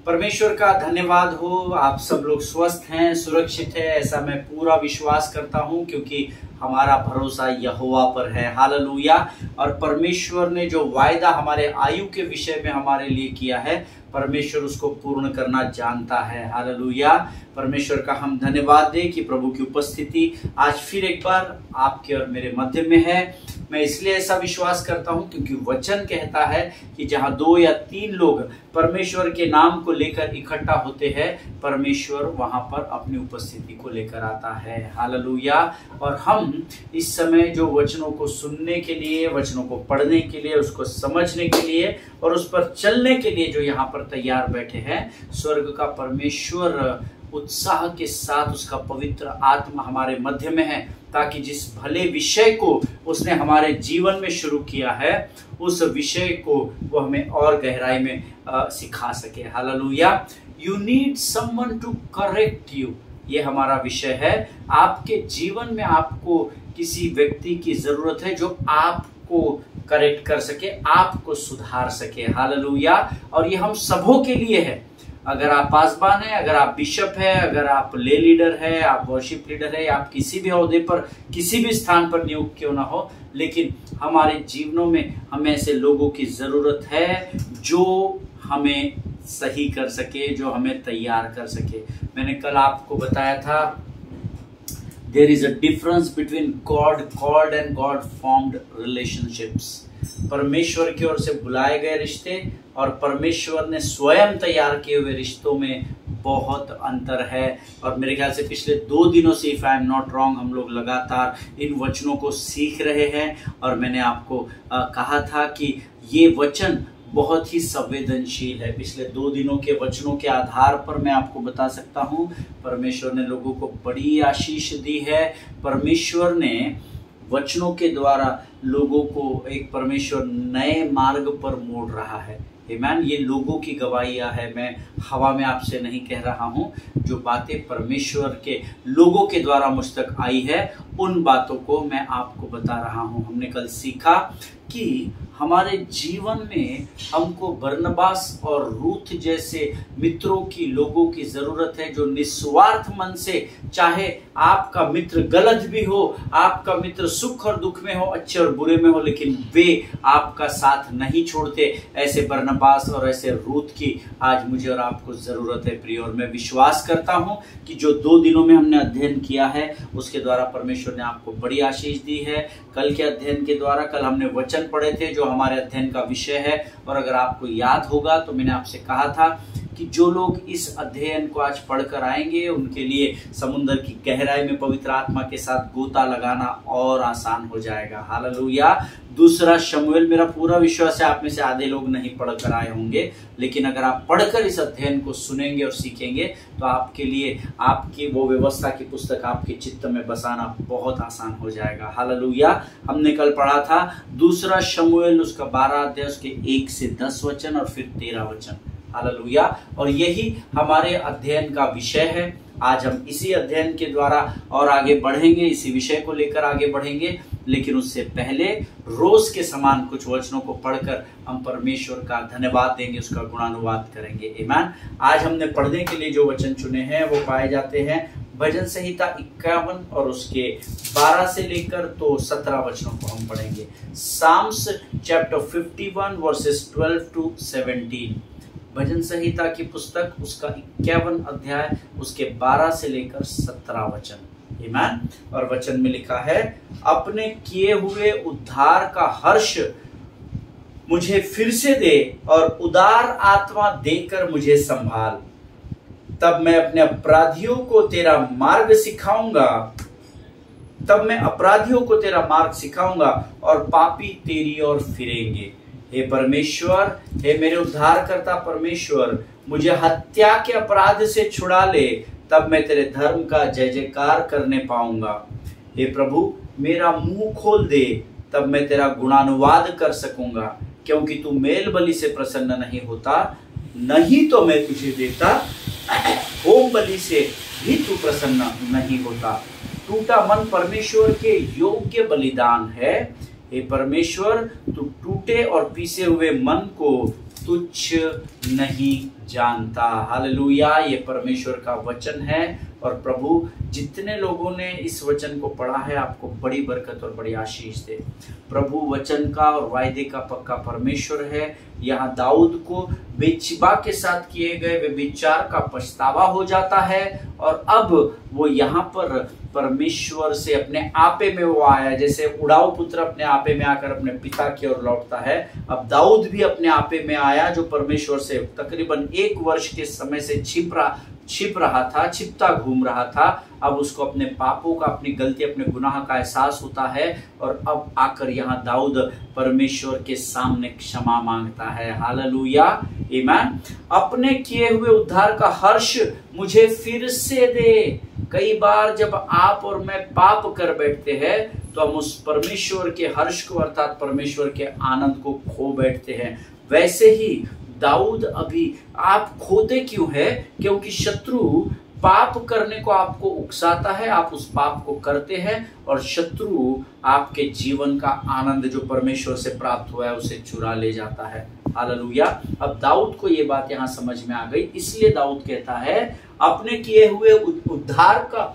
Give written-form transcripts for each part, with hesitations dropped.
परमेश्वर का धन्यवाद हो। आप सब लोग स्वस्थ हैं, सुरक्षित है, ऐसा मैं पूरा विश्वास करता हूं, क्योंकि हमारा भरोसा यहोवा पर है। हालेलुया। और परमेश्वर ने जो वायदा हमारे आयु के विषय में हमारे लिए किया है, परमेश्वर उसको पूर्ण करना जानता है। हालेलुया। परमेश्वर का हम धन्यवाद दें कि प्रभु की उपस्थिति आज फिर एक बार आपके और मेरे मध्य में है। मैं इसलिए ऐसा विश्वास करता हूं क्योंकि वचन कहता है कि जहां 2 या 3 लोग परमेश्वर के नाम को लेकर इकट्ठा होते हैं, परमेश्वर वहां पर अपनी उपस्थिति को लेकर आता है। हालेलुया। और हम इस समय जो वचनों को सुनने के लिए, वचनों को पढ़ने के लिए, उसको समझने के लिए और उस पर चलने के लिए जो यहाँ पर तैयार बैठे हैं, स्वर्ग का परमेश्वर उत्साह के साथ उसका पवित्र आत्मा हमारे मध्य में है, ताकि जिस भले विषय को उसने हमारे जीवन में शुरू किया है, उस विषय को वो हमें और गहराई में सिखा सके। Hallelujah. You need someone to correct you, ये हमारा विषय है। आपके जीवन में आपको किसी व्यक्ति की जरूरत है जो आपको करेक्ट कर सके, आपको सुधार सके। हालेलुया। और ये हम सबों के लिए है। अगर आप पासबान है, अगर आप बिशप है, अगर आप ले लीडर है, आप वर्शिप लीडर है, आप किसी भी ओहदे पर, किसी भी स्थान पर नियुक्त क्यों ना हो, लेकिन हमारे जीवनों में हमें ऐसे लोगों की जरूरत है जो हमें सही कर सके, जो हमें तैयार कर सके। मैंने कल आपको बताया था, there is a difference between God called and God formed relationships. परमेश्वर की ओर से बुलाए गए रिश्ते और परमेश्वर ने स्वयं तैयार किए हुए रिश्तों में बहुत अंतर है। और मेरे ख्याल से पिछले 2 दिनों से, if I am not wrong, हम लोग लगातार इन वचनों को सीख रहे हैं। और मैंने आपको कहा था कि ये वचन बहुत ही संवेदनशील है। पिछले 2 दिनों के वचनों के आधार पर मैं आपको बता सकता हूँ, परमेश्वर ने लोगों को बड़ी आशीष दी है। परमेश्वर ने वचनों के द्वारा लोगों को एक परमेश्वर नए मार्ग पर मोड़ रहा है। आमीन। ये लोगों की गवाहियां है, मैं हवा में आपसे नहीं कह रहा हूं। जो बातें परमेश्वर के लोगों के द्वारा मुझ तक आई है, उन बातों को मैं आपको बता रहा हूं। हमने कल सीखा कि हमारे जीवन में हमको बरनबास और रूथ जैसे मित्रों की, लोगों की जरूरत है जो निस्वार्थ मन से, चाहे आपका मित्र गलत भी हो, आपका मित्र सुख और दुख में हो, अच्छे और बुरे में हो, लेकिन वे आपका साथ नहीं छोड़ते। ऐसे बरनबास और ऐसे रूथ की आज मुझे और आपको जरूरत है प्रिय। और मैं विश्वास करता हूं कि जो 2 दिनों में हमने अध्ययन किया है, उसके द्वारा परमेश्वर ने आपको बड़ी आशीष दी है। कल के अध्ययन के द्वारा, कल हमने वचन पढ़े थे जो हमारे अध्ययन का विषय है। और अगर आपको याद होगा तो मैंने आपसे कहा था कि जो लोग इस अध्ययन को आज पढ़कर आएंगे, उनके लिए समुद्र की गहराई में पवित्र आत्मा के साथ गोता लगाना और आसान हो जाएगा। हालेलुया। 2 शमूएल, मेरा पूरा विश्वास है आप में से आधे लोग नहीं पढ़कर आए होंगे, लेकिन अगर आप पढ़कर इस अध्ययन को सुनेंगे और सीखेंगे तो आपके लिए आपकी वो व्यवस्था की पुस्तक आपके चित्त में बसाना बहुत आसान हो जाएगा। हालेलुया। हमने कल पढ़ा था 2 शमूएल, उसका 12 अध्याय, उसके 1 से 10 वचन और फिर 13 वचन। हालेलुया। और यही हमारे अध्ययन का विषय है। आज हम इसी अध्ययन के द्वारा और आगे बढ़ेंगे, इसी विषय को लेकर आगे बढ़ेंगे। लेकिन उससे पहले रोज के समान कुछ वचनों को पढ़कर हम परमेश्वर का धन्यवाद देंगे, उसका गुणानुवाद करेंगे। आमीन। आज हमने पढ़ने के लिए जो वचन चुने हैं वो पाए जाते हैं भजन संहिता 51 और उसके 12 से लेकर तो 17 वचनों को हम पढ़ेंगे। Psalms chapter 51 verses 12 to 17। भजन संहिता की पुस्तक, उसका 51 अध्याय, उसके 12 से लेकर 17 वचन। आमीन। और वचन में लिखा है, अपने किए हुए उद्धार का हर्ष मुझे फिर से दे और उदार आत्मा देकर मुझे संभाल। तब मैं अपने अपराधियों को तेरा मार्ग सिखाऊंगा, तब मैं अपराधियों को तेरा मार्ग सिखाऊंगा और पापी तेरी ओर फिरेंगे। हे परमेश्वर, हे मेरे उद्धारकर्ता परमेश्वर, मुझे हत्या के अपराध से छुड़ा ले, तब मैं तेरे धर्म का जय जयकार करने पाऊंगा। हे प्रभु, मेरा मुंह खोल दे, तब मैं तेरा गुणानुवाद कर सकूंगा, क्योंकि तू मेल बलि से प्रसन्न नहीं होता, नहीं तो मैं तुझे देता, होम बलि से भी तू प्रसन्न नहीं होता। टूटा मन परमेश्वर के योग्य बलिदान है। हे परमेश्वर, तू टूटे और पीसे हुए मन को तुच्छ नहीं जानता। हालेलुया। ये परमेश्वर का वचन है और प्रभु जितने लोगों ने इस वचन को पढ़ा है आपको बड़ी बरकत और बड़ी आशीष दे। प्रभु वचन का और वायदे का पक्का परमेश्वर है। यहाँ दाऊद को बेतशेबा के साथ किए गए व्यभिचार का पछतावा हो जाता है और अब वो यहाँ पर परमेश्वर से अपने आपे में वो आया, जैसे उड़ाऊ पुत्र अपने आपे में आकर अपने पिता की ओर लौटता है। अब दाऊद भी अपने आपे में आया जो परमेश्वर से तकरीबन 1 वर्ष के समय से छिपता घूम रहा था। अब उसको अपने पापों का, अपनी गलती, अपने गुनाह का एहसास होता है और अब आकर यहाँ दाऊद परमेश्वर के सामने क्षमा मांगता है। हालेलुया, आमीन। अपने किए हुए उद्धार का हर्ष मुझे फिर से दे। कई बार जब आप और मैं पाप कर बैठते हैं तो हम उस परमेश्वर के हर्ष को अर्थात परमेश्वर के आनंद को खो बैठते हैं। वैसे ही दाऊद अभी आप खोते क्यों है? क्योंकि शत्रु पाप करने को आपको उकसाता है, आप उस पाप को करते हैं और शत्रु आपके जीवन का आनंद जो परमेश्वर से प्राप्त हुआ है उसे चुरा ले जाता है। हालेलुया। अब दाऊद को ये बात यहाँ समझ में आ गई, इसलिए दाऊद कहता है अपने किए हुए उद्धार का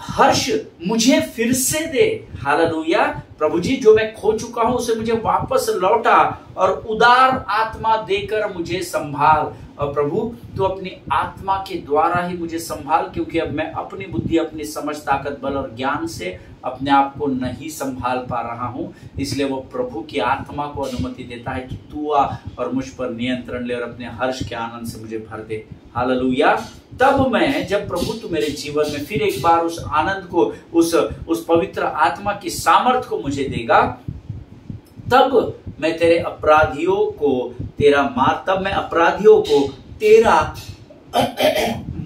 हर्ष मुझे फिर से दे। हालेलुया। प्रभु जी, जो मैं खो चुका हूं उसे मुझे वापस लौटा और उदार आत्मा देकर मुझे संभाल। और प्रभु तू अपनी आत्मा के द्वारा ही मुझे संभाल, क्योंकि अब मैं अपनी बुद्धि, अपनी समझ, ताकत, बल और ज्ञान से अपने आप को नहीं संभाल पा रहा हूं। इसलिए वो प्रभु की आत्मा को अनुमति देता है कि तू आ और मुझ पर नियंत्रण ले और अपने हर्ष के आनंद से मुझे भर दे। हालेलुया। तब मैं, जब प्रभु तू मेरे जीवन में फिर एक बार उस आनंद को, उस पवित्र आत्मा की सामर्थ को मुझे देगा, तब मैं तेरे अपराधियों को तेरा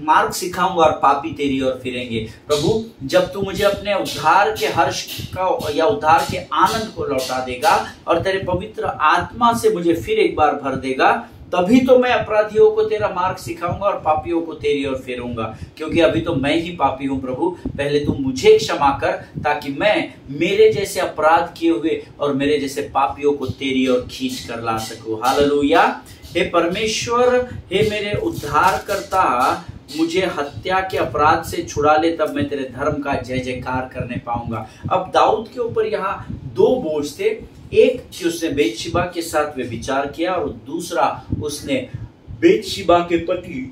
मार्ग सिखाऊंगा और पापी तेरी ओर फिरेंगे। प्रभु, जब तू मुझे अपने उद्धार के हर्ष का या उद्धार के आनंद को लौटा देगा और तेरे पवित्र आत्मा से मुझे फिर एक बार भर देगा, तभी तो मैं अपराधियों को तेरा मार्ग सिखाऊंगा और पापियों को तेरी ओर फेरूंगा। क्योंकि अभी तो मैं ही पापी हूं प्रभु, पहले तू मुझे क्षमा कर ताकि मैं मेरे जैसे अपराध किए हुए और मेरे जैसे पापियों को तेरी ओर खींच कर ला सकूं। हालेलुया। हे परमेश्वर, हे मेरे उद्धारकर्ता, मुझे हत्या के अपराध से छुड़ा ले, तब मैं तेरे धर्म का जय जयकार करने पाऊंगा। अब दाऊद के ऊपर यहाँ 2 बोझ थे। एक कि उसने बेतशेबा के साथ व्यभिचार किया और दूसरा उसने बेतशेबा के पति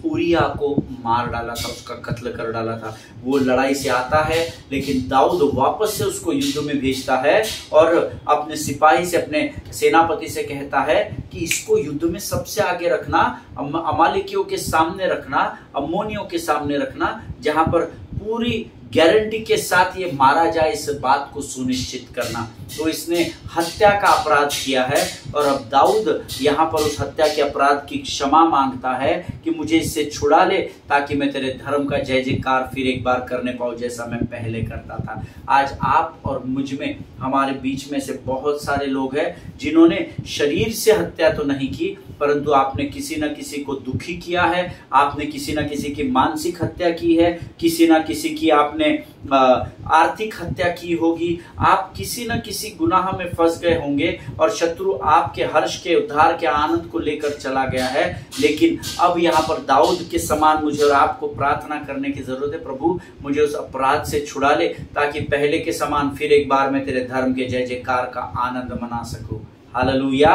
उरिया को मार डाला था, उसका कत्ल कर डाला था। वो लड़ाई से आता है लेकिन दाऊद वापस से उसको युद्ध में भेजता है और अपने सिपाही से, अपने सेनापति से कहता है कि इसको युद्ध में सबसे आगे रखना, अमालेकियों के सामने रखना, अम्मोनियों के सामने रखना, जहां पर पूरी गारंटी के साथ ये मारा जाए, इस बात को सुनिश्चित करना। तो इसने हत्या का अपराध किया है और अब दाऊद यहाँ पर उस हत्या के अपराध की क्षमा मांगता है कि मुझे इससे छुड़ा ले ताकि मैं तेरे धर्म का जय जयकार फिर एक बार करने पाऊं जैसा मैं पहले करता था। आज आप और मुझ में, हमारे बीच में से बहुत सारे लोग हैं जिन्होंने शरीर से हत्या तो नहीं की, परंतु आपने किसी न किसी को दुखी किया है, आपने किसी न किसी की मानसिक हत्या की है, किसी न किसी की आपने आर्थिक हत्या की होगी, आप किसी न किसी गुनाह में फंस गए होंगे और शत्रु आपके हर्ष के, उद्धार के आनंद को लेकर चला गया है। लेकिन अब यहाँ पर दाऊद के समान मुझे और आपको प्रार्थना करने की जरूरत है, प्रभु मुझे उस अपराध से छुड़ा ले ताकि पहले के समान फिर एक बार मैं तेरे धर्म के जय जयकार का आनंद मना सकूं। हालेलुया।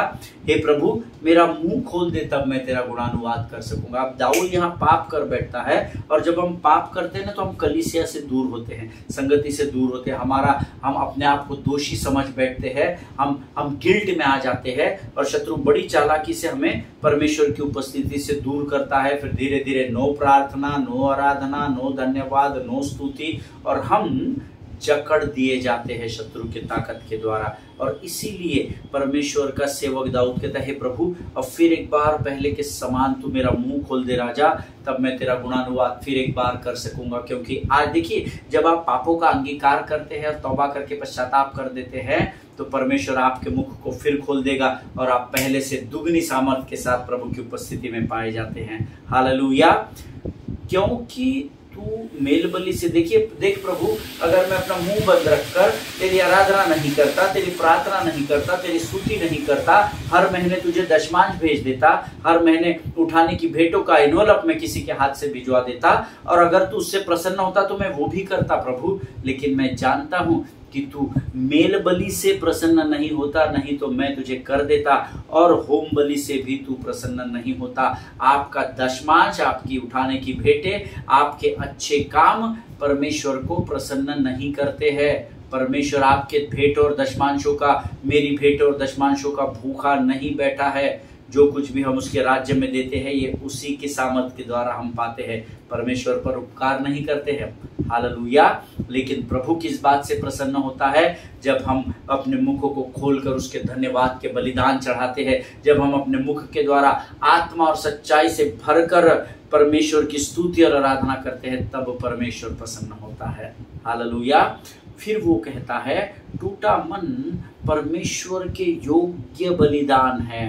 हे प्रभु, मेरा मुंह खोल दे तब मैं तेरा गुणानुवाद कर सकूंगा। अब दाऊद यहाँ पाप कर बैठता है और जब हम पाप करते हैं ना तो हम कलीसिया से दूर होते हैं, संगति से दूर होते हैं, हम अपने आप को दोषी समझ बैठते हैं, हम गिल्ट में आ जाते हैं और शत्रु बड़ी चालाकी से हमें परमेश्वर की उपस्थिति से दूर करता है। फिर धीरे धीरे नो प्रार्थना, नो आराधना, नो धन्यवाद, नो स्तुति, और हम जकड़ दिए जाते हैं शत्रु की ताकत के द्वारा। और इसीलिए परमेश्वर का सेवक दाऊद कहता है, हे प्रभु अब फिर एक बार पहले के समान तू मेरा मुंह खोल दे राजा, तब मैं तेरा गुणानुवाद फिर एक बार कर सकूंगा। क्योंकि आज देखिए, जब आप पापों का अंगीकार करते हैं और तौबा करके पश्चाताप कर देते हैं तो परमेश्वर आपके मुख को फिर खोल देगा और आप पहले से दुगनी सामर्थ के साथ प्रभु की उपस्थिति में पाए जाते हैं। हालेलुया। क्योंकि तू मेल बलि से, देखिए देख प्रभु, अगर मैं अपना मुंह बंद रखकर तेरी आराधना नहीं करता, तेरी प्रार्थना नहीं करता, तेरी स्तुति नहीं करता, हर महीने तुझे दशमांश भेज देता, हर महीने उठाने की भेंटों का एनवलप मैं किसी के हाथ से भिजवा देता, और अगर तू उससे प्रसन्न होता तो मैं वो भी करता प्रभु, लेकिन मैं जानता हूं कि तू मेल बलि से प्रसन्न नहीं होता, नहीं तो मैं तुझे कर देता, और होम बलि से भी तू प्रसन्न नहीं होता। आपका दशमांश, आपकी उठाने की भेंटें, आपके अच्छे काम परमेश्वर को प्रसन्न नहीं करते हैं। परमेश्वर आपके भेंट और दशमांशों का, मेरी भेंट और दशमांशों का भूखा नहीं बैठा है। जो कुछ भी हम उसके राज्य में देते हैं ये उसी की सामर्थ के द्वारा हम पाते हैं। परमेश्वर पर उपकार नहीं करते हैं, हालेलुया। लेकिन प्रभु किस बात से प्रसन्न होता है? जब हम अपने मुखों को खोलकर उसके धन्यवाद के बलिदान चढ़ाते हैं, जब हम अपने मुख के द्वारा आत्मा और सच्चाई से भरकर परमेश्वर की स्तुति और आराधना करते हैं, तब परमेश्वर प्रसन्न होता है, हालेलुया। फिर वो कहता है, टूटा मन परमेश्वर के योग्य बलिदान है।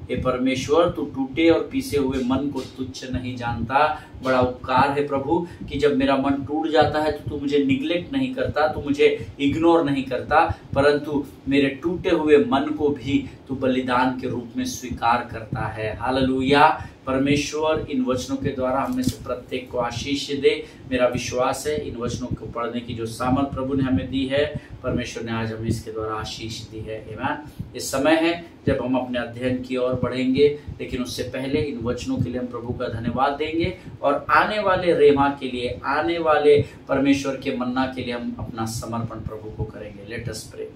हे परमेश्वर, तू टूटे और पीसे हुए मन को तुच्छ नहीं जानता। बड़ा उपकार है प्रभु कि जब मेरा मन टूट जाता है तो तू मुझे निग्लेक्ट नहीं करता, तू मुझे इग्नोर नहीं करता, परंतु मेरे टूटे हुए मन को भी तू बलिदान के रूप में स्वीकार करता है, हालेलुया। परमेश्वर इन वचनों के द्वारा हम में से प्रत्येक को आशीष दे। मेरा विश्वास है इन वचनों को पढ़ने की जो सामर्थ प्रभु ने हमें दी है, परमेश्वर ने आज हमें इसके द्वारा आशीष दी है, आमीन। इस समय है जब हम अपने अध्ययन की ओर बढ़ेंगे, लेकिन उससे पहले इन वचनों के लिए हम प्रभु का धन्यवाद देंगे, और आने वाले रेमा के लिए, आने वाले परमेश्वर के मन्ना के लिए हम अपना समर्पण प्रभु को करेंगे। Let us pray.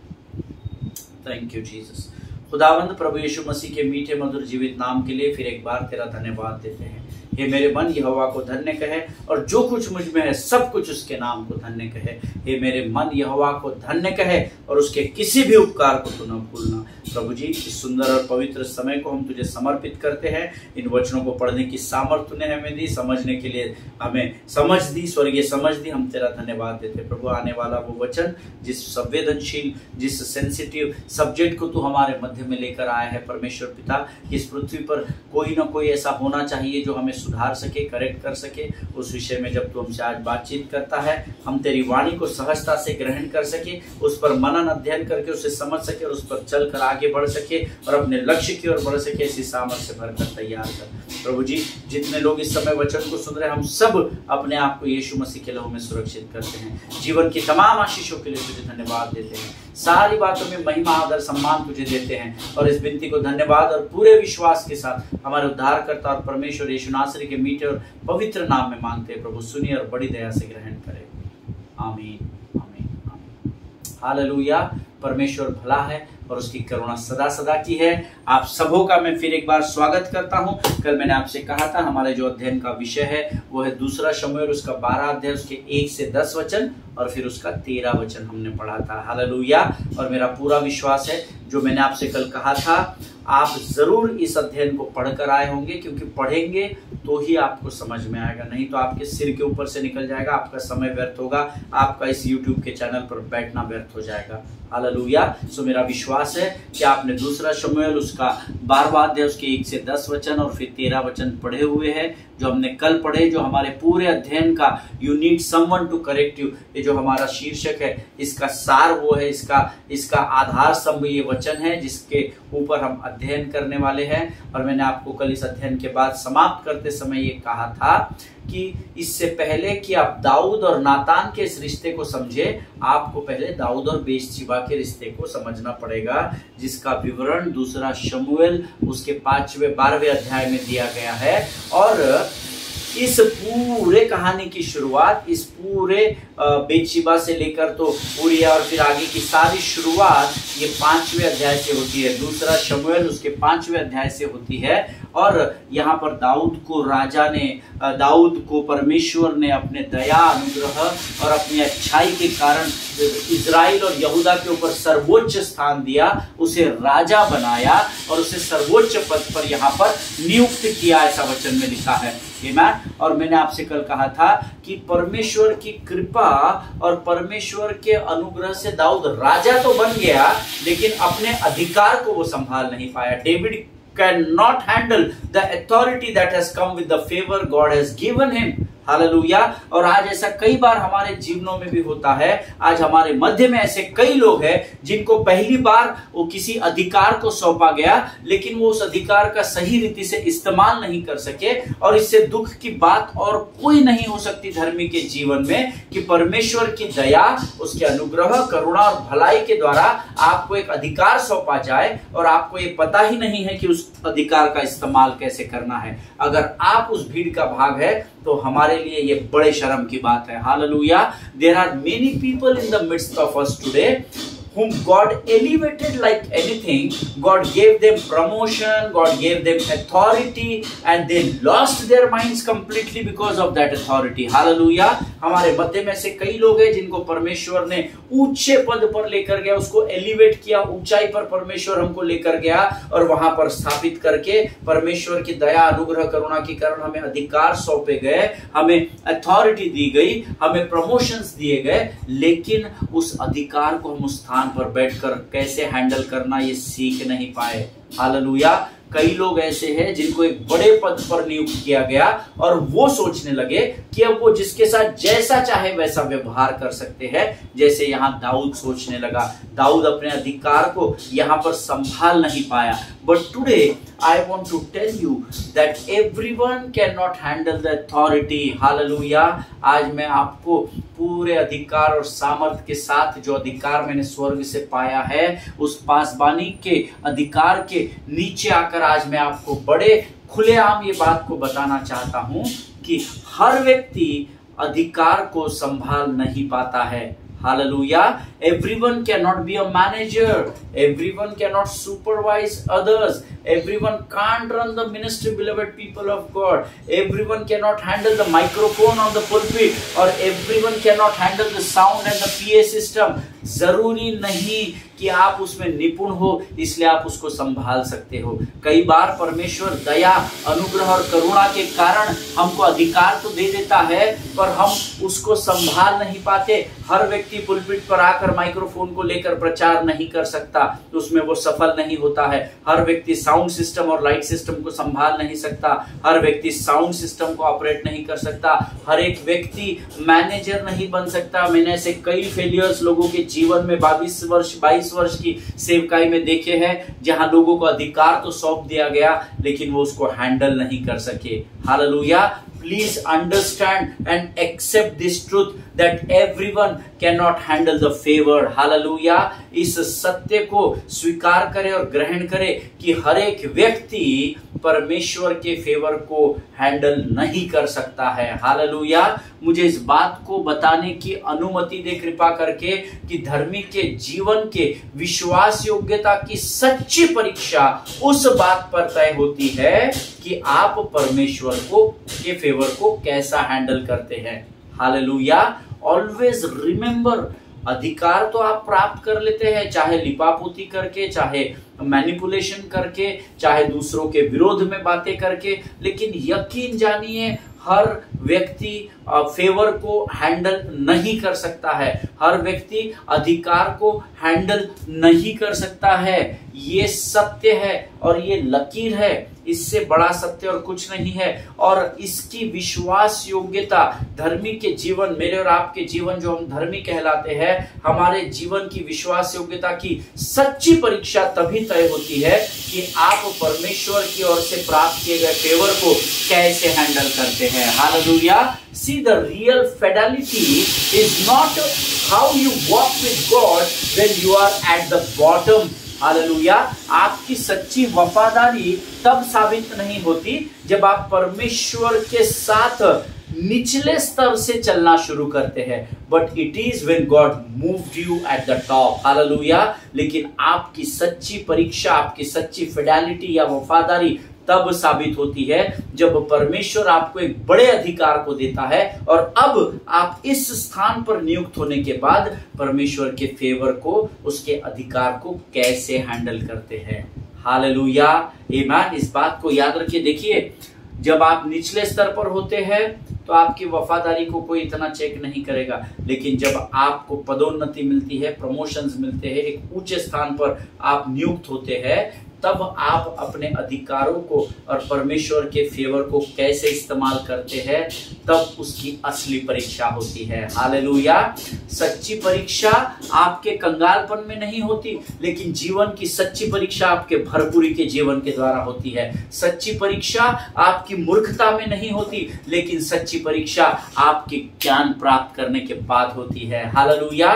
Thank you Jesus. खुदावंद प्रभु यीशु मसीह के मीठे मधुर जीवित नाम के लिए फिर एक बार तेरा धन्यवाद देते हैं। हे मेरे मन यहोवा को धन्य कहे, और जो कुछ मुझ में है सब कुछ उसके नाम को धन्य कहे। हे मेरे मन यहोवा को धन्य कहे, और उसके किसी भी उपकार को तू न भूलना। प्रभु जी, इस सुंदर और पवित्र समय को हम तुझे समर्पित करते हैं। इन वचनों को पढ़ने की सामर्थ तूने हमें दी, समझने के लिए हमें समझ दी, स्वर्गीय समझ दी। हम तेरा धन्यवाद देते प्रभु। आने वाला वो वचन, जिस संवेदनशील, जिस सेंसिटिव सब्जेक्ट को तू हमारे मध्य में लेकर आया है परमेश्वर पिता, इस पृथ्वी पर कोई ना कोई ऐसा होना चाहिए जो हमें सुधार सके, करेक्ट कर सके। उस विषय में जब तू हमसे आज बातचीत करता है, हम तेरी वाणी को सहजता से ग्रहण कर सके, उस पर मनन अध्ययन करके उसे समझ सके, और उस पर चलकर आगे बढ़ सके, और अपने लक्ष्य की ओर बढ़ सके। इसी सामर्थ्य से भरकर तैयार कर प्रभु जी। जितने लोग इस समय वचन को सुन रहे हैं, हम सब अपने आप को यीशु मसीह के लहू में सुरक्षित करते हैं। जीवन की तमाम आशीषों के लिए तुझे धन्यवाद देते हैं। सारी बातों में महिमा, आदर, सम्मान तुझे देते हैं, और इस विनती को धन्यवाद और पूरे विश्वास के साथ हमारे उद्धारकर्ता और परमेश्वर यीशु नासरी के मीठे और पवित्र नाम में मांगते हैं। प्रभु सुनिए और बड़ी दया से ग्रहण करें। आमीन, आमीन, आमीन। हालेलुया। परमेश्वर भला है और उसकी करुणा सदा सदा की है। आप सबों का मैं फिर एक बार स्वागत करता हूं। कल मैंने आपसे कहा था हमारे जो अध्ययन का विषय है वो है दूसरा शमूएल, उसका 12 अध्याय, उसके 1 से 10 वचन, और फिर उसका 13 वचन हमने पढ़ा था। हालेलुया। और मेरा पूरा विश्वास है जो मैंने आपसे कल कहा था, आप जरूर इस अध्ययन को पढ़कर आए होंगे, क्योंकि पढ़ेंगे तो ही आपको समझ में आएगा, नहीं तो आपके सिर के ऊपर से निकल जाएगा, आपका समय व्यर्थ होगा, आपका इस YouTube के चैनल पर बैठना व्यर्थ हो जाएगा। हालेलुया। सो मेरा विश्वास है कि आपने दूसरा शमूएल उसका 12वां अध्याय, उसके 1 से 10 वचन और फिर 13 वचन पढ़े हुए हैं, जो हमने कल पढ़े, जो हमारे पूरे अध्ययन का you need someone to correct you, ये जो हमारा शीर्षक है, इसका सार वो है, इसका आधार स्तंभ ये वचन है जिसके ऊपर हम अध्ययन करने वाले हैं। और मैंने आपको कल इस अध्ययन के बाद समाप्त करते समय ये कहा था कि इससे पहले कि आप दाऊद और नातान के इस रिश्ते को समझे, आपको पहले दाऊद और बेशचिबा के रिश्ते को समझना पड़ेगा, जिसका विवरण दूसरा शमूएल उसके 5वें 12वें अध्याय में दिया गया है। और इस पूरे कहानी की शुरुआत, इस पूरे बेतशिबा से लेकर तो उरिया और फिर आगे की सारी शुरुआत ये 5वें अध्याय से होती है। दूसरा शमूएल उसके 5वें अध्याय से होती है। और यहाँ पर दाऊद को परमेश्वर ने अपने दया, अनुग्रह और अपनी अच्छाई के कारण इजराइल और यहूदा के ऊपर सर्वोच्च स्थान दिया, उसे राजा बनाया और उसे सर्वोच्च पद पर यहाँ पर नियुक्त किया, ऐसा वचन में लिखा है। और मैंने आपसे कल कहा था कि परमेश्वर की कृपा और परमेश्वर के अनुग्रह से दाऊद राजा तो बन गया, लेकिन अपने अधिकार को वो संभाल नहीं पाया। David cannot handle the authority that has come with the favor God has given him. Hallelujah. और आज ऐसा कई बार हमारे जीवनों में भी होता है। आज हमारे मध्य में ऐसे कई लोग हैं जिनको पहली बार वो किसी अधिकार को सौंपा गया, लेकिन वो उस अधिकार का सही रीति से इस्तेमाल नहीं कर सके। और इससे दुख की बात और कोई नहीं हो सकती धर्मी के जीवन में कि परमेश्वर की दया, उसके अनुग्रह, करुणा और भलाई के द्वारा आपको एक अधिकार सौंपा जाए और आपको ये पता ही नहीं है कि उस अधिकार का इस्तेमाल कैसे करना है। अगर आप उस भीड़ का भाग है तो हमारे लिए ये बड़े शर्म की बात है। Hallelujah. There are many people in the midst of us today whom God elevated like anything. God gave them promotion, God gave them authority, and they lost their minds completely because of that authority. Hallelujah. हमारे मध्य में से कई लोग हैं जिनको परमेश्वर ने ऊंचे पद पर लेकर गया, उसको एलिवेट किया, ऊंचाई पर परमेश्वर हमको लेकर गया और वहां पर स्थापित करके परमेश्वर की दया, अनुग्रह, करुणा के कारण हमें अधिकार सौंपे गए, हमें अथॉरिटी दी गई, हमें प्रमोशंस दिए गए, लेकिन उस अधिकार को हम उस स्थान पर बैठकर कैसे हैंडल करना ये सीख नहीं पाए। हालेलुया। कई लोग ऐसे हैं जिनको एक बड़े पद पर नियुक्त किया गया और वो सोचने लगे कि अब वो जिसके साथ जैसा चाहे वैसा व्यवहार कर सकते हैं, जैसे यहां दाऊद सोचने लगा। दाऊद अपने अधिकार को यहां पर संभाल नहीं पाया। But today I want to tell you that everyone cannot handle the authority. Hallelujah. आज मैं आपको पूरे अधिकार और सामर्थ्य के साथ जो अधिकार मैंने स्वर्ग से पाया है, उस पासबानी के अधिकार के नीचे आकर आज मैं आपको बड़े खुलेआम ये बात को बताना चाहता हूं कि हर व्यक्ति अधिकार को संभाल नहीं पाता है। Hallelujah. Everyone cannot be a manager. Everyone cannot supervise others. Everyone can't run the ministry, beloved people of God. Everyone cannot handle the microphone on the pulpit, or everyone cannot handle the sound and the PA system. जरूरी नहीं कि आप उसमें निपुण हो इसलिए आप उसको संभाल सकते हो। कई बार परमेश्वर दया, अनुग्रह और करुणा के कारण हमको अधिकार तो दे देता है, पर हम उसको संभाल नहीं पाते। हर व्यक्ति पुलपिट पर आकर माइक्रोफोन को लेकर प्रचार नहीं कर सकता, तो उसमें वो सफल नहीं होता है। हर व्यक्ति साउंड सिस्टम और लाइट सिस्टम को संभाल नहीं सकता, हर व्यक्ति साउंड सिस्टम को ऑपरेट नहीं कर सकता, हर एक व्यक्ति मैनेजर नहीं बन सकता। मैंने ऐसे कई फेलियर्स लोगों के जीवन में 22 वर्ष की सेवकाई में देखे हैं, जहां लोगों को अधिकार तो सौंप दिया गया लेकिन वो उसको हैंडल नहीं कर सके। Hallelujah. Please understand and accept this truth that everyone cannot handle the favor. Hallelujah. इस सत्य को स्वीकार करें और ग्रहण करें कि हर एक व्यक्ति परमेश्वर के फेवर को हैंडल नहीं कर सकता है। हालेलुया। मुझे इस बात को बताने की अनुमति दे कृपा करके कि धर्मी के जीवन के विश्वास योग्यता की सच्ची परीक्षा उस बात पर तय होती है कि आप परमेश्वर को के फेवर को कैसा हैंडल करते हैं। हालेलुया। ऑलवेज रिमेंबर, अधिकार तो आप प्राप्त कर लेते हैं, चाहे लिपापोती करके, चाहे मैनिपुलेशन करके, चाहे दूसरों के विरोध में बातें करके, लेकिन यकीन जानिए हर व्यक्ति फेवर को हैंडल नहीं कर सकता है, हर व्यक्ति अधिकार को हैंडल नहीं कर सकता है। ये सत्य है और ये लकीर है, इससे बड़ा सत्य और कुछ नहीं है। और इसकी विश्वास योग्यता धर्मी के जीवन, मेरे और आपके जीवन जो हम धर्मी कहलाते हैं, हमारे जीवन की विश्वास योग्यता की सच्ची परीक्षा तभी तय होती है कि आप परमेश्वर की ओर से प्राप्त किए गए फेवर को कैसे हैंडल करते हैं। Hallelujah. See, the real fidelity is not how you walk with God when you are at the bottom. Hallelujah. आपकी सच्ची वफादारी तब साबित नहीं होती जब आप परमेश्वर के साथ निचले स्तर से चलना शुरू करते हैं, but it is when God moved you at the top. Hallelujah. लेकिन आपकी सच्ची परीक्षा, आपकी सच्ची फिडेलिटी या वफादारी तब साबित होती है जब परमेश्वर आपको एक बड़े अधिकार को देता है और अब आप इस स्थान पर नियुक्त होने के बाद परमेश्वर के फेवर को, उसके अधिकार को कैसे हैंडल करते हैं। हालेलुया। आमीन। इस बात को याद रखिए। देखिए, जब आप निचले स्तर पर होते हैं तो आपकी वफादारी को कोई इतना चेक नहीं करेगा, लेकिन जब आपको पदोन्नति मिलती है, प्रमोशंस मिलते हैं, एक ऊंचे स्थान पर आप नियुक्त होते हैं, तब आप अपने अधिकारों को और परमेश्वर के फेवर को कैसे इस्तेमाल करते हैं, तब उसकी असली परीक्षा होती है। हालेलुया। सच्ची परीक्षा आपके कंगालपन में नहीं होती, लेकिन जीवन की सच्ची परीक्षा आपके भरपूरी के जीवन के द्वारा होती है। सच्ची परीक्षा आपकी मूर्खता में नहीं होती, लेकिन सच्ची परीक्षा आपके ज्ञान प्राप्त करने के बाद होती है। Hallelujah.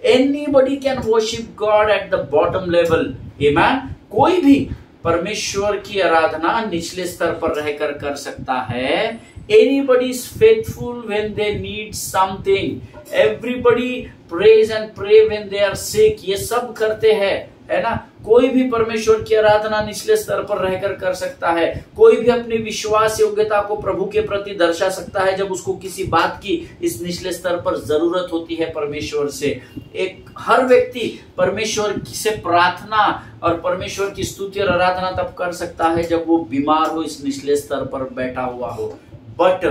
Anybody can worship God at the bottom level. Amen. कोई भी परमेश्वर की आराधना निचले स्तर पर रहकर कर सकता है। Anybody is faithful when they need something. Everybody praise and pray when they are sick. ये सब करते हैं, है ना। कोई भी परमेश्वर की आराधना निचले स्तर पर रहकर कर सकता है। कोई भी अपनी विश्वास योग्यता को प्रभु के प्रति दर्शा सकता है जब उसको किसी बात की इस निचले स्तर पर जरूरत होती है परमेश्वर से। हर व्यक्ति परमेश्वर से प्रार्थना और परमेश्वर की स्तुति और आराधना तब कर सकता है जब वो बीमार हो, इस निचले स्तर पर बैठा हुआ हो। But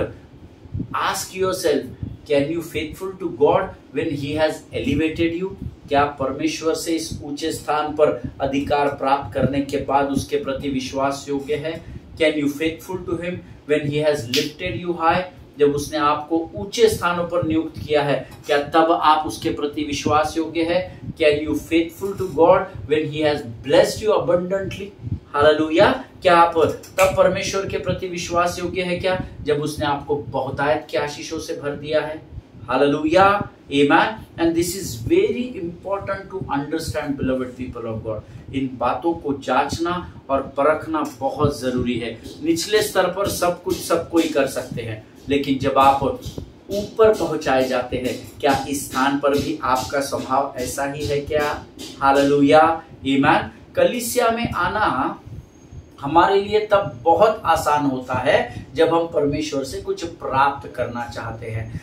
ask yourself, can you faithful to God when he has elevated you? क्या परमेश्वर से इस ऊंचे स्थान पर अधिकार प्राप्त करने के बाद उसके प्रति विश्वास योग्य है? Can you faithful to him when he has lifted you high? जब उसने आपको ऊंचे स्थानों पर नियुक्त किया है, क्या तब आप उसके प्रति विश्वास योग्य है? Can you faithful to God when he has blessed you abundantly? Hallelujah. क्या आप तब परमेश्वर के प्रति विश्वास योग्य है क्या, जब उसने आपको बहुतायत की आशीषों से भर दिया है? Hallelujah. Amen. And this is very important to understand, beloved people of God. इन बातों को जांचना और परखना बहुत जरूरी है। निचले स्तर पर सब कुछ सब कोई कर सकते हैं, लेकिन जब आप ऊपर पहुंचाए जाते हैं, क्या इस स्थान पर भी आपका स्वभाव ऐसा ही है क्या? हालेलुया। आमेन। कलीसिया में आना हमारे लिए तब बहुत आसान होता है जब हम परमेश्वर से कुछ प्राप्त करना चाहते हैं,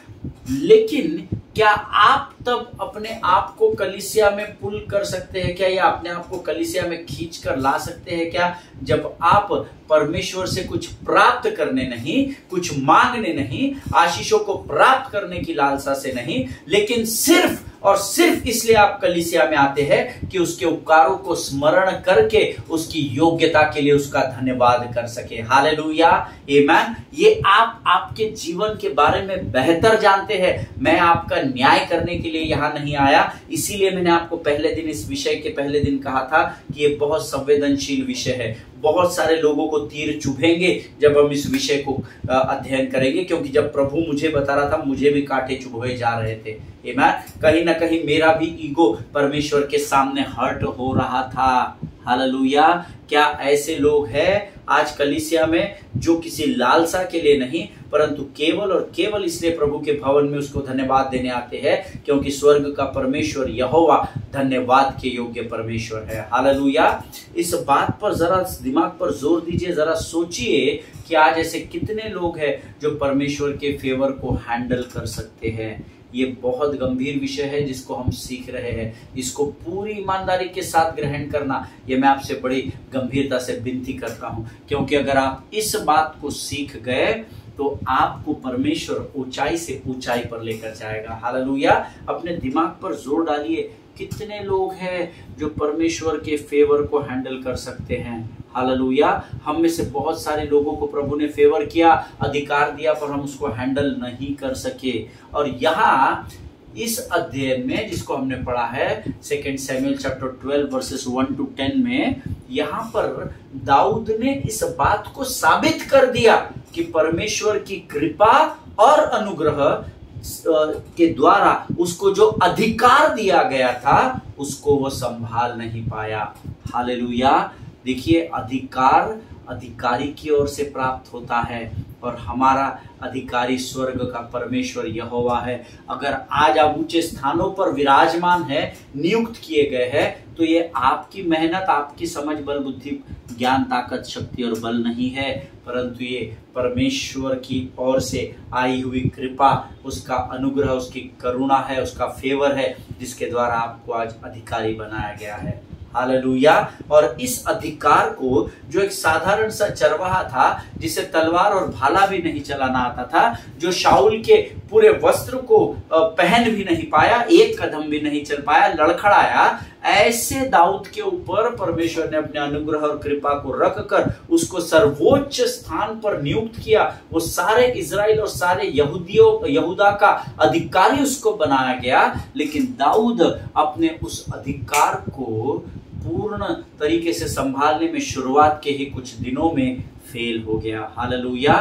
लेकिन क्या आप तब अपने आप को कलीसिया में पुल कर सकते हैं क्या, या अपने आप को कलीसिया में खींच कर ला सकते हैं क्या, जब आप परमेश्वर से कुछ प्राप्त करने नहीं, कुछ मांगने नहीं, आशीषों को प्राप्त करने की लालसा से नहीं, लेकिन सिर्फ और सिर्फ इसलिए आप कलीसिया में आते हैं कि उसके उपकारों को स्मरण करके उसकी योग्यता के लिए उसका धन्यवाद कर सके। हालेलुया। आमेन। ये आप आपके जीवन के बारे में बेहतर जानते हैं। मैं आपका न्याय करने के लिए यहां नहीं आया, इसीलिए मैंने आपको पहले दिन, इस विषय के पहले दिन कहा था कि ये बहुत संवेदनशील विषय है। बहुत सारे लोगों को तीर चुभेंगे जब हम इस विषय को अध्ययन करेंगे, क्योंकि जब प्रभु मुझे बता रहा था, मुझे भी कांटे चुभोए जा रहे थे। कहीं ना कहीं मेरा भी ईगो परमेश्वर के सामने हर्ट हो रहा था। हालेलुया। क्या ऐसे लोग हैं आज कलीसिया में जो किसी लालसा के लिए नहीं, परंतु केवल और केवल इसलिए प्रभु के भवन में उसको धन्यवाद देने आते हैं क्योंकि स्वर्ग का परमेश्वर यहोवा धन्यवाद के योग्य परमेश्वर है। हालेलुया। इस बात पर जरा दिमाग पर जोर दीजिए, जरा सोचिए कि आज ऐसे कितने लोग हैं जो परमेश्वर के फेवर को हैंडल कर सकते हैं। ये बहुत गंभीर विषय है जिसको हम सीख रहे हैं। इसको पूरी ईमानदारी के साथ ग्रहण करना, ये मैं आपसे बड़ी गंभीरता से विनती करता हूं, क्योंकि अगर आप इस बात को सीख गए तो आपको परमेश्वर ऊंचाई से ऊंचाई पर लेकर जाएगा। हालेलुया। अपने दिमाग पर जोर डालिए, कितने लोग हैं जो परमेश्वर के फेवर को हैंडल कर सकते हैं। हालेलुया। हम में से बहुत सारे लोगों को प्रभु ने फेवर किया, अधिकार दिया, पर हम उसको हैंडल नहीं कर सके। और यहाँ इस अध्ययन में जिसको हमने पढ़ा है 2 सैमुएल चैप्टर 12 वर्सेस 1 to 10 में, यहाँ पर दाऊद ने इस बात को साबित कर दिया कि परमेश्वर की कृपा और अनुग्रह के द्वारा उसको जो अधिकार दिया गया था उसको वो संभाल नहीं पाया। हालेलुया। देखिए, अधिकार अधिकारी की ओर से प्राप्त होता है और हमारा अधिकारी स्वर्ग का परमेश्वर यहोवा है। अगर आज आप ऊंचे स्थानों पर विराजमान है, नियुक्त किए गए हैं, तो ये आपकी मेहनत, आपकी समझ, बल, बुद्धि, ज्ञान, ताकत, शक्ति और बल नहीं है, परंतु ये परमेश्वर की ओर से आई हुई कृपा, उसका अनुग्रह, उसकी करुणा है, उसका फेवर है, जिसके द्वारा आपको आज अधिकारी बनाया गया है। हालेलुया। और इस अधिकार को, जो एक साधारण सा चरवाहा था जिसे तलवार और भाला भी नहीं चलाना आता था, जो शाऊल के पूरे वस्त्र को पहन भी नहीं पाया, एक कदम भी नहीं चल पाया, लड़खड़ाया, ऐसे दाऊद के ऊपर परमेश्वर ने अपने अनुग्रह और कृपा को रखकर उसको सर्वोच्च स्थान पर नियुक्त किया। वो सारे इजराइल और सारे यहूदा का अधिकारी उसको बनाया गया, लेकिन दाऊद अपने उस अधिकार को पूर्ण तरीके से संभालने में शुरुआत के ही कुछ दिनों में फेल हो गया। हालेलुया।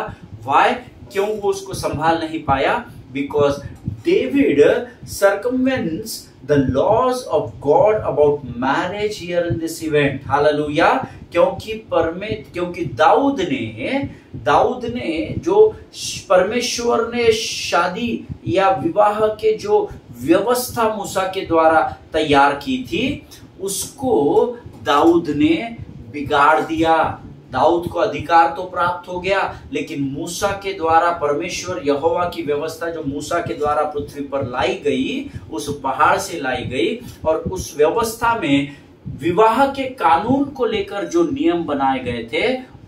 व्हाई? क्यों वो उसको संभाल नहीं पाया? Because David circumvents the laws of God about marriage here in this event. Hallelujah. क्योंकि दाऊद ने जो परमेश्वर ने शादी या विवाह के जो व्यवस्था मूसा के द्वारा तैयार की थी, उसको दाऊद ने बिगाड़ दिया। दाऊद को अधिकार तो प्राप्त हो गया, लेकिन मूसा के द्वारा परमेश्वर यहोवा की व्यवस्था जो मूसा के द्वारा पृथ्वी पर लाई गई, उस पहाड़ से लाई गई, और उस व्यवस्था में विवाह के कानून को लेकर जो नियम बनाए गए थे,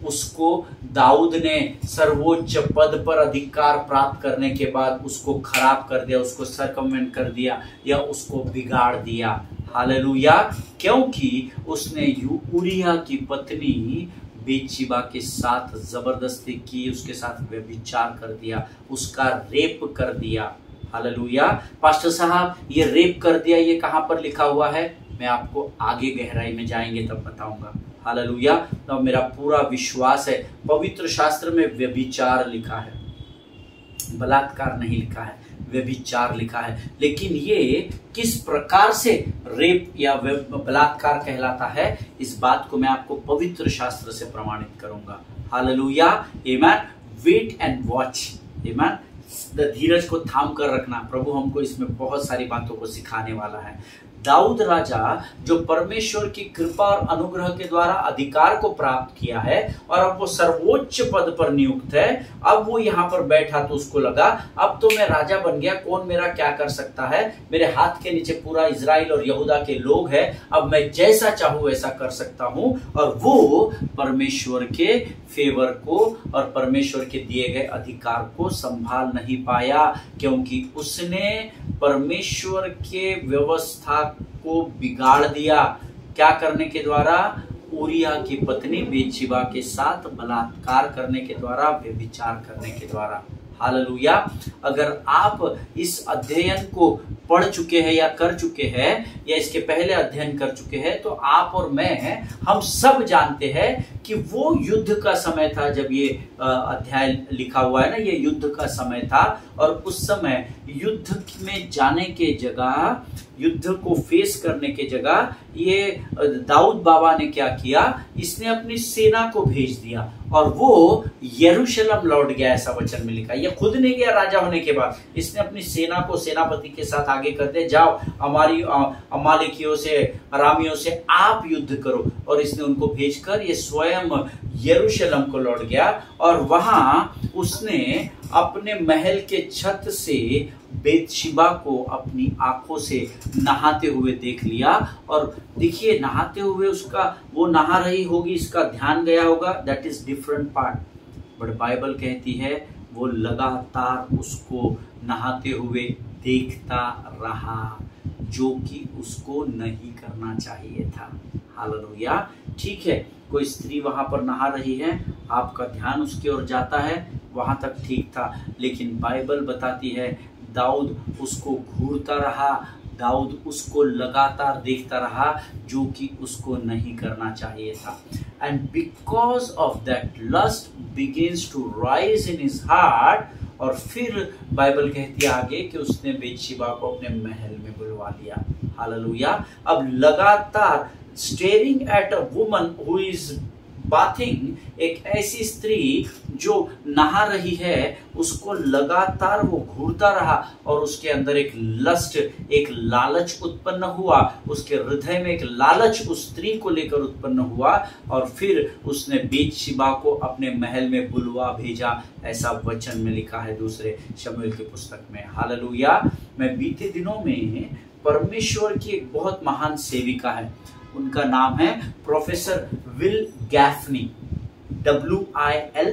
उसको दाऊद ने सर्वोच्च पद पर अधिकार प्राप्त करने के बाद उसको खराब कर दिया, उसको सरकमवेंट कर दिया या उसको बिगाड़ दिया। हालेलुया। क्योंकि उसने उरिया की पत्नी बेतशेबा के साथ जबरदस्ती की, उसके साथ व्यभिचार कर दिया, उसका रेप कर दिया। हालेलुया। पास्टर साहब, ये रेप कर दिया, ये कहां पर लिखा हुआ है? मैं आपको आगे गहराई में जाएंगे तब बताऊंगा। हालेलुया। तो मेरा पूरा विश्वास है, पवित्र शास्त्र में व्यभिचार लिखा है, बलात्कार नहीं लिखा है, व्यभिचार लिखा है। लेकिन ये किस प्रकार से रेप या बलात्कार कहलाता है, इस बात को मैं आपको पवित्र शास्त्र से प्रमाणित करूंगा। Hallelujah. Amen. Wait and watch. Amen. धीरज को थाम कर रखना। प्रभु हमको इसमें बहुत सारी बातों को सिखाने वाला है। दाऊद राजा जो परमेश्वर की कृपा और अनुग्रह के द्वारा अधिकार को प्राप्त किया है और अब वो सर्वोच्च पद पर नियुक्त है, अब वो यहाँ पर बैठा तो उसको लगा अब तो मैं राजा बन गया, कौन मेरा क्या कर सकता है, मेरे हाथ के नीचे पूरा इजराइल और यहूदा के लोग हैं, अब मैं जैसा चाहूं वैसा कर सकता हूं। और वो परमेश्वर के फेवर को और परमेश्वर के दिए गए अधिकार को संभाल नहीं पाया, क्योंकि उसने परमेश्वर के व्यवस्था को बिगाड़ दिया। क्या करने के द्वारा? उरिया की पत्नी बेतशेबा के साथ बलात्कार करने के द्वारा, व्यभिचार करने के द्वारा। हालेलुया। अगर आप इस अध्ययन को पढ़ चुके हैं या कर चुके हैं या इसके पहले अध्ययन कर चुके हैं, तो आप और मैं हम सब जानते हैं कि वो युद्ध का समय था जब ये अध्याय लिखा हुआ है ना, ये युद्ध का समय था। और उस समय युद्ध में जाने के जगह, युद्ध को फेस करने के जगह ये दाऊद बाबा ने क्या किया, इसने अपनी सेना को भेज दिया और वो यरूशलेम लौट गया, ऐसा वचन में लिखा। ये खुद नहीं गया राजा होने के बाद, इसने अपनी सेना को सेनापति के साथ आगे कर दे, जाओ हमारी अमालेकियों से, अरामियों से आप युद्ध करो। और इसने उनको भेजकर ये स्वयं यरूशलेम को लौट गया और वहां उसने अपने महल के छत से बेतशेबा को अपनी आंखों से नहाते हुए देख लिया। और देखिए, नहाते हुए उसका, वो नहा रही होगी, इसका ध्यान गया होगा, that is different part. But Bible कहती है वो लगातार उसको नहाते हुए देखता रहा, जो कि उसको नहीं करना चाहिए था। हालेलुया। ठीक है, कोई स्त्री वहां पर नहा रही है, आपका ध्यान उसकी ओर जाता है, वहां तक ठीक था। लेकिन बाइबल बताती है दाऊद उसको घूरता रहा, दाऊद उसको लगातार देखता रहा, जो कि उसको नहीं करना चाहिए था। And because of that lust begins to rise in his heart. और फिर बाइबल कहती है आगे कि उसने बेतशेबा को अपने महल में बुलवा लिया। हालेलुया। अब लगातार staring at a woman who is bathing, एक ऐसी स्त्री जो नहा रही है, उसको लगातार वो घूरता रहा और उसके अंदर एक लस्ट, एक लालच उत्पन्न हुआ, उसके हृदय में एक लालच उस स्त्री को लेकर उत्पन्न हुआ। और फिर उसने बेतशेबा को अपने महल में बुलवा भेजा, ऐसा वचन में लिखा है दूसरे शमूएल की पुस्तक में। हालेलुया। मैं बीते दिनों में परमेश्वर की एक बहुत महान सेविका है, उनका नाम है professor will Gaffney, WIL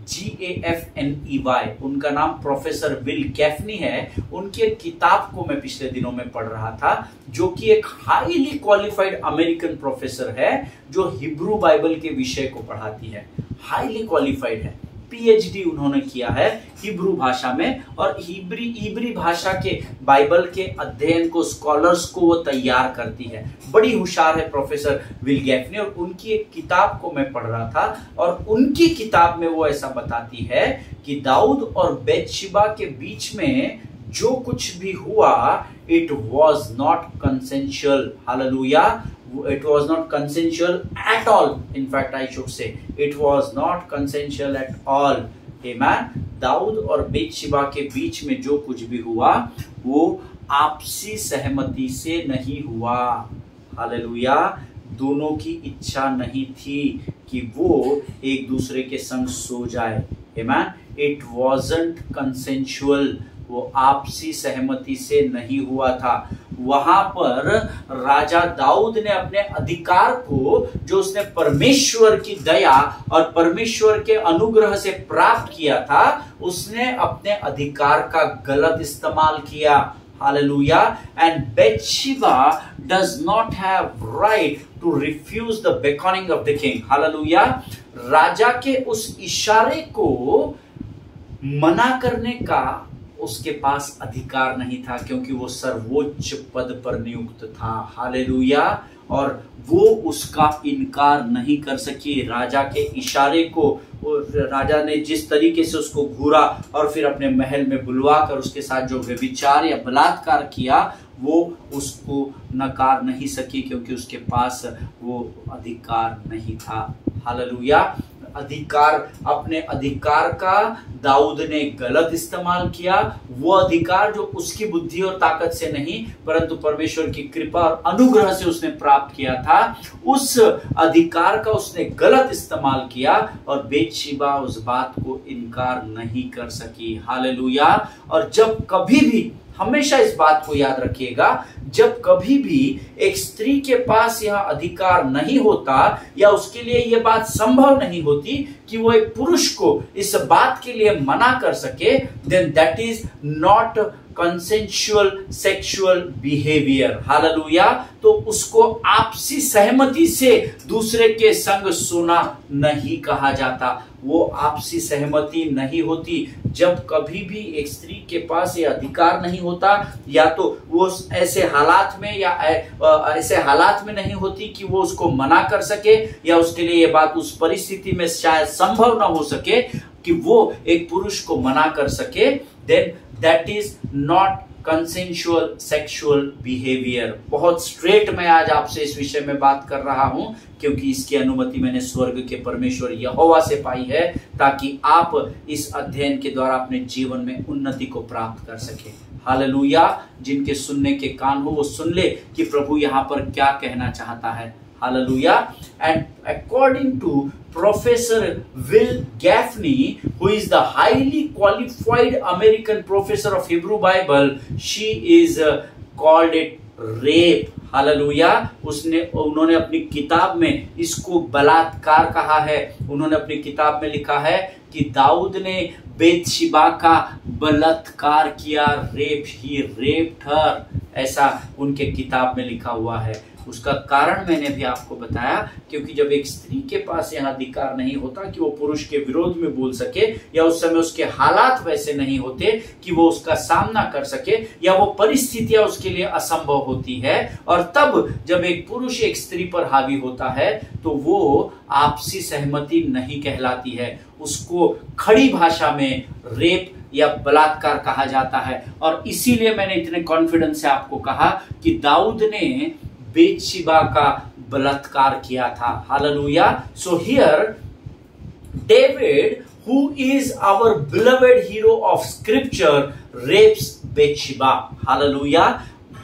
GAFNEY, उनका नाम प्रोफेसर विल गैफनी है। उनकी एक किताब को मैं पिछले दिनों में पढ़ रहा था, जो कि एक हाईली क्वालिफाइड अमेरिकन प्रोफेसर है जो हिब्रू बाइबल के विषय को पढ़ाती है। हाईली क्वालिफाइड है, PhD उन्होंने किया है हिब्रू भाषा में, और इब्री भाषा के बाइबल के अध्ययन को, स्कॉलर्स को वो तैयार करती है। बड़ी होशियार है प्रोफेसर विल गैफनी, और उनकी एक किताब को मैं पढ़ रहा था, और उनकी किताब में वो ऐसा बताती है कि दाऊद और बेतशेबा के बीच में जो कुछ भी हुआ, it was not consensual. Hallelujah. It was not consensual at all. In fact, I should say it was not consensual at all. Amen. दाऊद और बेतशेबा के बीच में जो कुछ भी हुआ वो आपसी सहमति से नहीं हुआ। हालेलुया। दोनों की इच्छा नहीं थी कि वो एक दूसरे के संग सो जाए। Amen. It wasn't consensual. वो आपसी सहमति से नहीं हुआ था। वहां पर राजा दाऊद ने अपने अधिकार को, जो उसने परमेश्वर की दया और परमेश्वर के अनुग्रह से प्राप्त किया था, उसने अपने अधिकार का गलत इस्तेमाल किया। Hallelujah. And Bathsheba does not have right to refuse the beckoning of the king. Hallelujah. राजा के उस इशारे को मना करने का उसके पास अधिकार नहीं था, क्योंकि वो सर्वोच्च पद पर नियुक्त था। हालेलुया। और वो उसका इनकार नहीं कर सकी। राजा के इशारे को, राजा ने जिस तरीके से उसको घूरा और फिर अपने महल में बुलवा कर उसके साथ जो व्यभिचार या बलात्कार किया, वो उसको नकार नहीं सकी, क्योंकि उसके पास वो अधिकार नहीं था। हालेलुया। अधिकार, अपने अधिकार का दाऊद ने गलत इस्तेमाल किया। वो अधिकार जो उसकी बुद्धि और ताकत से नहीं, परंतु परमेश्वर की कृपा और अनुग्रह से उसने प्राप्त किया था, उस अधिकार का उसने गलत इस्तेमाल किया, और बेतशेबा उस बात को इनकार नहीं कर सकी। हालेलुया। और जब कभी भी, हमेशा इस बात को याद रखिएगा, जब कभी भी एक स्त्री के पास यह अधिकार नहीं होता, या उसके लिए यह बात संभव नहीं होती कि वो एक पुरुष को इस बात के लिए मना कर सके, then that is not consensual sexual behaviour. Hallelujah. तो उसको आपसी सहमति से दूसरे के संग सोना नहीं कहा जाता। वो आपसी सहमति नहीं होती। जब कभी भी एक स्त्री के पास ये अधिकार नहीं होता, या तो वो ऐसे हालात में, या ऐसे हालात में नहीं होती कि वो उसको मना कर सके, या उसके लिए ये बात उस परिस्थिति में शायद संभव ना हो सके कि वो एक पुरुष को मना कर सके, then that is not consensual sexual behaviour. बहुत स्ट्रेट मैं आज आपसे इस विषय में बात कर रहा हूं, क्योंकि इसकी अनुमति मैंने स्वर्ग के परमेश्वर यहोवा से पाई है, ताकि आप इस अध्ययन के द्वारा अपने जीवन में उन्नति को प्राप्त कर सके। हालेलुया। जिनके सुनने के कान हो वो सुन ले कि प्रभु यहाँ पर क्या कहना चाहता है। Hallelujah. And according to Professor Will Gafney, who is the highly qualified American professor of Hebrew Bible, she is called it rape. Hallelujah. उन्होंने अपनी किताब में इसको बलात्कार कहा है। उन्होंने अपनी किताब में लिखा है कि दाऊद ने बेतशेबा का बलात्कार किया, रेप ही रेप्ड हर, ऐसा उनके किताब में लिखा हुआ है। उसका कारण मैंने भी आपको बताया, क्योंकि जब एक स्त्री के पास यह अधिकार नहीं होता कि वो पुरुष के विरोध में बोल सके, या उस समय उसके हालात वैसे नहीं होते कि वो उसका सामना कर सके, या वो परिस्थितियां उसके लिए असंभव होती है, और तब जब एक पुरुष एक स्त्री पर हावी होता है तो वो आपसी सहमति नहीं कहलाती है, उसको खड़ी भाषा में रेप या बलात्कार कहा जाता है। और इसीलिए मैंने इतने कॉन्फिडेंस से आपको कहा कि दाऊद ने बेतशेबा का बलात्कार किया था। Hallelujah. So here David, who is our beloved hero of scripture, rapes Bathsheba. Hallelujah.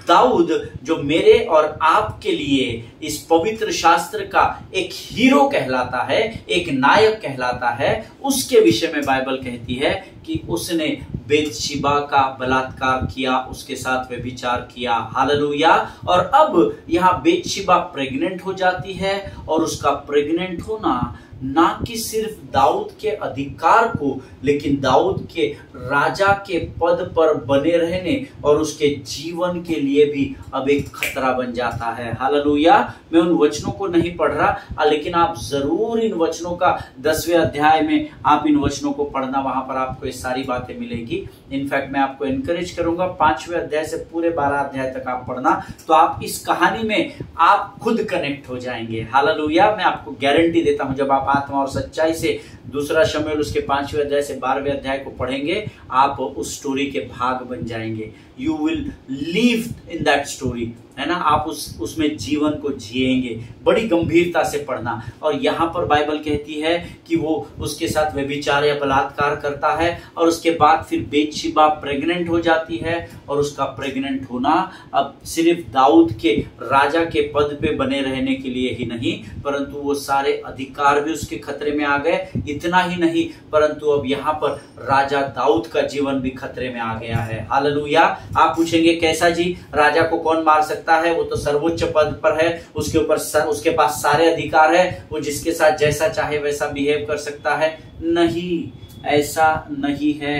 दाऊद जो मेरे और आपके लिए इस पवित्र शास्त्र का एक हीरो कहलाता है, एक नायक कहलाता है, उसके विषय में बाइबल कहती है कि उसने बेतशेबा का बलात्कार किया, उसके साथ व्यभिचार किया। हालेलुया। और अब यहाँ बेतशेबा प्रेग्नेंट हो जाती है, और उसका प्रेग्नेंट होना ना कि सिर्फ दाऊद के अधिकार को, लेकिन दाऊद के राजा के पद पर बने रहने और उसके जीवन के लिए भी अब एक खतरा बन जाता है। हालेलुया। मैं उन वचनों को नहीं पढ़ रहा, लेकिन आप जरूर इन वचनों का 10वें अध्याय में आप इन वचनों को पढ़ना, वहां पर आपको ये सारी बातें मिलेगी। इनफैक्ट मैं आपको एनकरेज करूंगा 5वें अध्याय से पूरे 12 अध्याय तक आप पढ़ना, तो आप इस कहानी में आप खुद कनेक्ट हो जाएंगे। हालेलुया। मैं आपको गारंटी देता हूं, जब आप आत्मा और सच्चाई से दूसरा शमूएल उसके 5वें अध्याय से 12वें अध्याय को पढ़ेंगे, आप उस स्टोरी के भाग बन जाएंगे। You will live in that story, है ना। आप उसमें जीवन को जिएंगे। बड़ी गंभीरता से पढ़ना। और यहाँ पर बाइबल कहती है कि वो उसके साथ व्यभिचार या बलात्कार करता है, और उसके बाद फिर बेतशेबा प्रेग्नेंट हो जाती है, और उसका प्रेग्नेंट होना अब सिर्फ दाऊद के राजा के पद पे बने रहने के लिए ही नहीं, परंतु वो सारे अधिकार भी उसके खतरे में आ गए। इतना ही नहीं, परंतु अब यहाँ पर राजा दाऊद का जीवन भी खतरे में आ गया है। हालेलुया। आप पूछेंगे कैसा जी, राजा को कौन मार सकता है? वो तो सर्वोच्च पद पर है, उसके ऊपर उसके पास सारे अधिकार है, वो जिसके साथ जैसा चाहे वैसा बिहेव कर सकता है। नहीं, ऐसा नहीं है।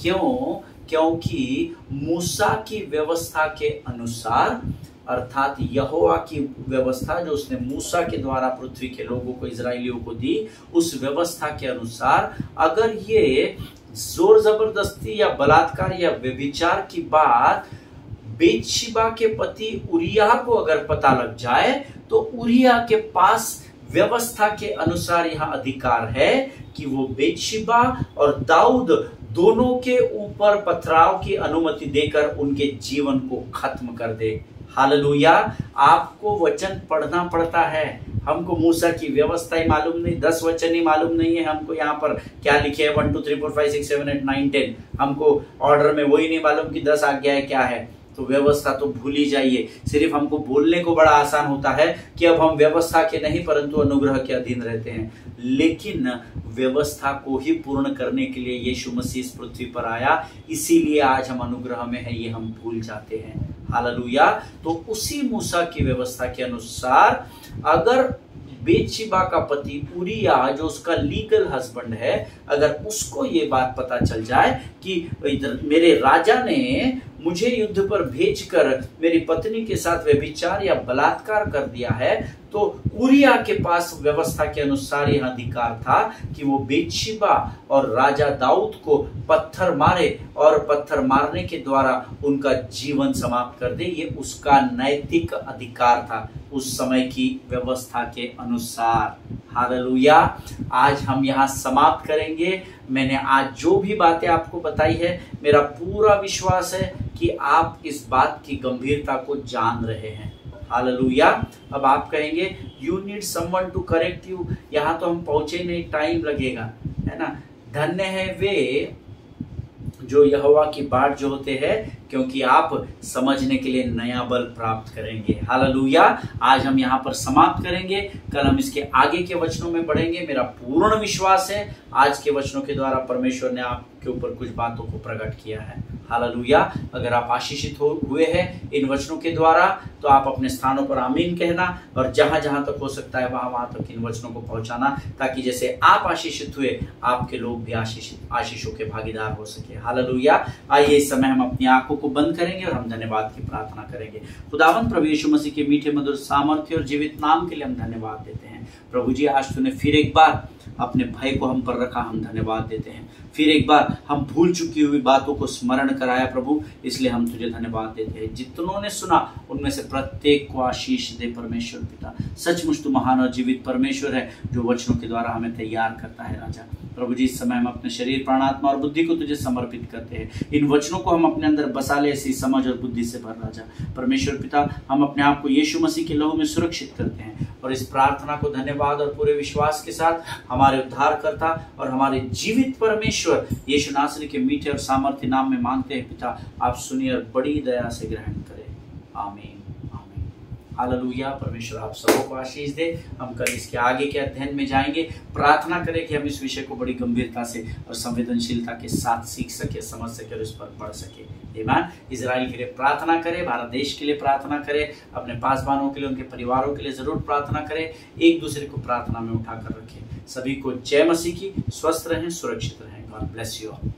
क्यों? क्योंकि मूसा की व्यवस्था के अनुसार, अर्थात यहोवा की व्यवस्था जो उसने मूसा के द्वारा पृथ्वी के लोगों को, इजरायलियों को दी, उस व्यवस्था के अनुसार अगर ये जोर जबरदस्ती या बलात्कार या व्यभिचार की बात बेतशेबा के पति उरिया को अगर पता लग जाए, तो उरिया के पास व्यवस्था के अनुसार यह अधिकार है कि वो बेतशेबा और दाऊद दोनों के ऊपर पथराव की अनुमति देकर उनके जीवन को खत्म कर दे। हालेलुया। आपको वचन पढ़ना पड़ता है। हमको मूसा की व्यवस्था ही मालूम नहीं, 10 वचन ही मालूम नहीं है हमको यहाँ पर क्या लिखे है 1 2 3 4 5 6 7 8 9 10। हमको ऑर्डर में वही नहीं मालूम कि 10 आज्ञाएं क्या है। तो व्यवस्था तो भूल ही जाइए। सिर्फ हमको बोलने को बड़ा आसान होता है कि अब हम व्यवस्था के नहीं परंतु अनुग्रह के अधीन रहते हैं, लेकिन व्यवस्था को ही पूर्ण करने के लिए यीशु मसीह इस पृथ्वी पर आया, इसीलिए आज हम अनुग्रह में है, ये हम भूल जाते हैं। हालेलुया। तो उसी मूसा की व्यवस्था के अनुसार अगर बेतशेबा का पति उरिया, जो उसका लीगल हस्बैंड है, अगर उसको ये बात पता चल जाए कि मेरे राजा ने मुझे युद्ध पर भेजकर मेरी पत्नी के साथ व्यभिचार या बलात्कार कर दिया है, तो उरिया के पास व्यवस्था के अनुसार यह अधिकार था कि वो बेतशेबा और राजा दाऊद को पत्थर मारे और पत्थर मारने के द्वारा उनका जीवन समाप्त कर दे। ये उसका नैतिक अधिकार था उस समय की व्यवस्था के अनुसार। हालेलुया। आज हम यहाँ समाप्त करेंगे। मैंने आज जो भी बातें आपको बताई है, मेरा पूरा विश्वास है कि आप इस बात की गंभीरता को जान रहे हैं। हालेलुया। अब आप कहेंगे you need someone to correct you. यहाँ तो हम पहुंचे नहीं, टाइम लगेगा, है ना। धन्य है वे जो यहोवा की बाट जो होते हैं, क्योंकि आप समझने के लिए नया बल प्राप्त करेंगे। हालेलुया। आज हम यहाँ पर समाप्त करेंगे, कल हम इसके आगे के वचनों में बढ़ेंगे। मेरा पूर्ण विश्वास है आज के वचनों के द्वारा परमेश्वर ने आपके ऊपर कुछ बातों को प्रकट किया है। हालेलुया। अगर आप आशीषित हुए हैं इन वचनों के द्वारा, तो आप अपने स्थानों पर आमीन कहना, और जहां जहां तक हो सकता है वहां तक इन वचनों को पहुंचाना, ताकि जैसे आप आशीषित हुए, आपके लोग भी आशीषों के भागीदार हो सके। हालेलुया। आइए इस समय हम अपनी आंखों को बंद करेंगे और हम धन्यवाद की प्रार्थना करेंगे। खुदावंद प्रभु यीशु मसीह के मीठे मधुर सामर्थ्य और जीवित नाम के लिए हम धन्यवाद देते हैं। प्रभु जी, आज तूने फिर एक बार अपने भय को हम पर रखा, हम धन्यवाद देते हैं। फिर एक बार हम भूल चुकी हुई बातों को स्मरण कराया प्रभु, इसलिए हम तुझे धन्यवाद देते हैं। जितनों ने सुना उनमें से प्रत्येक को आशीष दे परमेश्वर पिता। सचमुच तू महान और जीवित परमेश्वर है, जो वचनों के द्वारा हमें तैयार करता है। राजा प्रभु जी, इस समय हम अपने शरीर, प्राण, आत्मा और बुद्धि को तुझे समर्पित करते हैं। इन वचनों को हम अपने अंदर बसा ले, ऐसी समझ और बुद्धि से भर। राजा परमेश्वर पिता, हम अपने आप को यीशु मसीह के लहू में सुरक्षित करते हैं, और इस प्रार्थना को धन्यवाद और पूरे विश्वास के साथ हमारे उद्धारकर्ता और हमारे जीवित परमेश्वर यीशु नासरी के मीठे और सामर्थ्य नाम में मांगते हैं पिता। आप सुनिए और बड़ी दया से ग्रहण करें। आमीन, आमीन। हालेलुया। परमेश्वर आप सबों को आशीष दे। हम कल इसके आगे के अध्ययन में जाएंगे। प्रार्थना करें कि हम इस विषय को बड़ी गंभीरता से और संवेदनशीलता के साथ सीख सके, समझ सके और इस पर पढ़ सके। ईमान। इजराइल के लिए प्रार्थना करें, भारत देश के लिए प्रार्थना करें, अपने पासवानों के लिए, उनके परिवारों के लिए जरूर प्रार्थना करें। एक दूसरे को प्रार्थना में उठाकर रखें। सभी को जय मसीह की। स्वस्थ रहें, सुरक्षित रहें। God bless you all.